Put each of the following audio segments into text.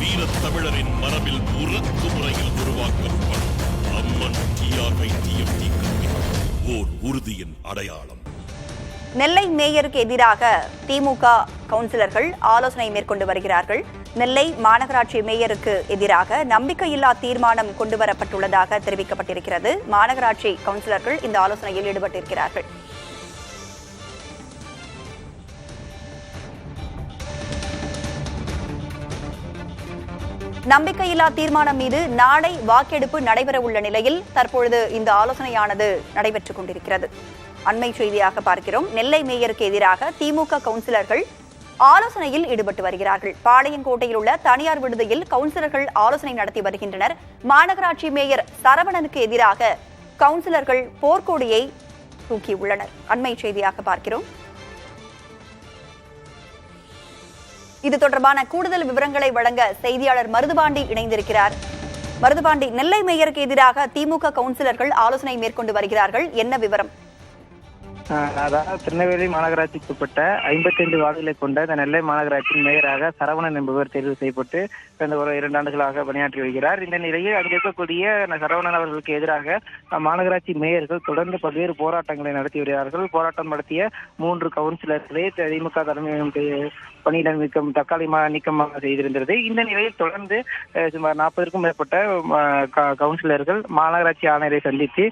வீரத் தமிழரின் மரபில் உறக்கு முறையில் உருவாக்கப்படும் அம்மன் TRY-TFT கட்சி ஓர் உறுதியின் அடையாளம். நெல்லை மேயருக்கு எதிராக திமுக கவுன்சிலர்கள் ஆலோசனை மேற்கொண்டு வருகிறார்கள். நெல்லை மாநகராட்சி மேயருக்கு எதிராக நம்பிக்கையில்லா தீர்மானம் கொண்டுவரப்பட்டுள்ளதாக தெரிவிக்கப்பட்டிருக்கிறது. மாநகராட்சி கவுன்சிலர்கள் இந்த ஆலோசனையில் ஈடுபட்டிருக்கிறார்கள். நம்பிக்கையில்லா தீர்மானம் மீது நாளை வாக்கெடுப்பு நடைபெறவுள்ள நிலையில் தற்பொழுது இந்த ஆலோசனையானது நடைபெற்றுக் கொண்டிருக்கிறது. அண்மை செய்தியாக பார்க்கிறோம். நெல்லை மேயருக்கு எதிராக திமுக கவுன்சிலர்கள் ஆலோசனையில் ஈடுபட்டு வருகிறார்கள். பாளையங்கோட்டையில் உள்ள தனியார் விடுதியில் கவுன்சிலர்கள் ஆலோசனை நடத்தி வருகின்றனர். மாநகராட்சி மேயர் சரவணனுக்கு எதிராக கவுன்சிலர்கள் போர்க்கொடியை தூக்கியுள்ளனர். அண்மை செய்தியாக பார்க்கிறோம். இது தொடர்பான கூடுதல் விவரங்களை வழங்க செய்தியாளர் மருதுபாண்டி இணைந்திருக்கிறார். மருதுபாண்டி, நெல்லை மேயருக்கு எதிராக திமுக கவுன்சிலர்கள் ஆலோசனை மேற்கொண்டு வருகிறார்கள், என்ன விவரம்? அதாவது திருநெல்வேலி மாநகராட்சிக்கு உட்பட்ட 55 வார்டுகளை கொண்ட இந்த நெல்லை மாநகராட்சியின் மேயராக சரவணன் என்பவர் தேர்வு செய்யப்பட்டு கடந்த ஒரு 2 ஆண்டுகளாக பணியாற்றி வருகிறார். இந்த நிலையில் அங்கு இருக்கக்கூடிய சரவணன் அவர்களுக்கு எதிராக மாநகராட்சி மேயர்கள் தொடர்ந்து பல்வேறு போராட்டங்களை நடத்தி வருகிறார்கள். போராட்டம் நடத்திய 3 கவுன்சிலர்களை திமுக தலைமையிடம் பணியிடம் தற்காலிகமாக நீக்கமாக செய்திருந்தது. இந்த நிலையில் தொடர்ந்து சுமார் 40க்கும் மேற்பட்ட கவுன்சிலர்கள் மாநகராட்சி ஆணையரை சந்தித்து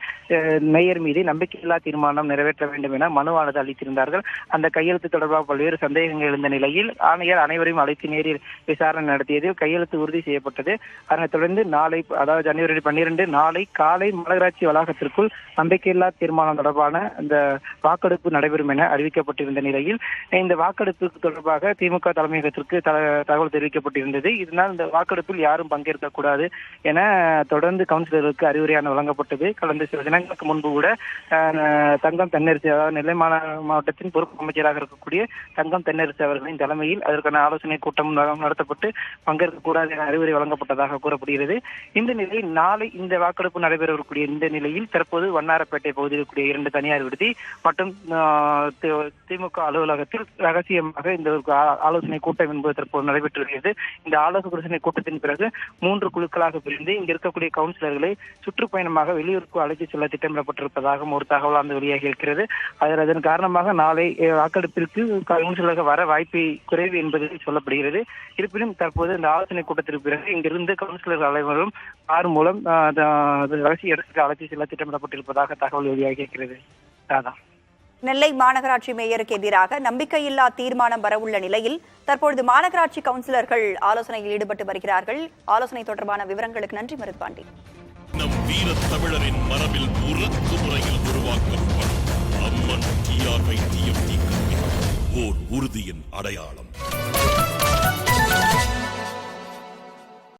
மேயர் மீது நம்பிக்கையில்லா தீர்மானம் நிறைவேற்ற வேண்டும் என மனுவானது அளித்திருந்தார்கள். அந்த கையெழுத்து தொடர்பாக பல்வேறு சந்தேகங்கள் எழுந்த நிலையில் ஆணையர் அனைவரையும் அழைத்து நேரில் விசாரணை நடத்தியதில் கையெழுத்து உறுதி செய்யப்பட்டது. அதனைத் தொடர்ந்து நாளை, அதாவது ஜனவரி 12 நாளை காலை மாநகராட்சி வளாகத்திற்குள் நம்பிக்கையில்லா தீர்மானம் தொடர்பான இந்த வாக்கெடுப்பு நடைபெறும் என அறிவிக்கப்பட்டிருந்த நிலையில் இந்த வாக்கெடுப்பு தொடர்பாக திமுக தலைமையகத்திற்கு தகவல் தெரிவிக்கப்பட்டிருந்தது. இதனால் இந்த வாக்கெடுப்பில் யாரும் பங்கேற்கக்கூடாது என தொடர்ந்து கவுன்சிலர்களுக்கு அறிவுரையான வழங்கப்பட்டது. கடந்த சில தினங்களுக்கு முன்பு கூட தங்கம் தென்னரசு, அதாவது நெல்லை மாவட்டத்தின் பொறுப்பு அமைச்சராக இருக்கக்கூடிய தங்கம் தென்னரசு அவர்களின் தலைமையில் அதற்கான ஆலோசனை கூட்டம் நடத்தப்பட்டு பங்கேற்கக்கூடாது என அறிவுரை வழங்கப்பட்டதாக கூறப்படுகிறது. இந்த நிலையில் நாளை இந்த வாக்கெடுப்பு நடைபெறக்கூடிய இந்த நிலையில் தற்போது வண்ணாரப்பேட்டை பகுதியில் இருக்கக்கூடிய 2 தனியார் விடுதி மற்றும் திமுக அலுவலகத்தில் ரகசியமாக இந்த ஆலோசனை கூட்டம் என்பது தற்போது நடைபெற்று வருகிறது. இந்த ஆலோசனை கூட்டத்தின் பிறகு 3 குழுக்களாக பிரிந்து இங்க இருக்கக்கூடிய கவுன்சிலர்களை சுற்றுப்பயணமாக வெளியூருக்கு அழைத்து செல்ல திட்டமிடப்பட்டிருப்பதாகவும் ஒரு தகவல் அந்த வெளியாகி இருக்கிறது. அதன் காரணமாக நாளை வாக்கெடுப்பிற்கு கவுன்சிலர்கள் வர வாய்ப்பு குறைவு என்பது சொல்லப்படுகிறது. இருப்பினும் தற்போது இந்த ஆலோசனை கூட்டத்திற்கு பிறகு இங்கிருந்து கவுன்சிலர்கள் அனைவரும் கார் மூலம் ரகசிய இடத்துக்கு அழைத்து செல்ல திட்டமிடப்பட்டிருப்பதாக தகவல் வெளியாகி இருக்கிறது. நெல்லை மாநகராட்சி மேயருக்கு எதிராக நம்பிக்கையில்லா தீர்மானம் வரவுள்ள நிலையில் தற்பொழுது மாநகராட்சி கவுன்சிலர்கள் ஆலோசனையில் ஈடுபட்டு வருகிறார்கள். ஆலோசனை தொடர்பான விவரங்களுக்கு நன்றி மருதுபாண்டி. நம் வீரத் தமிழரின் மரபில் உறக்கு முறையில் உருவாக்கப்படும் அம்மன் TRY-TFT கட்சி ஓர் உறுதியின் அடையாளம்.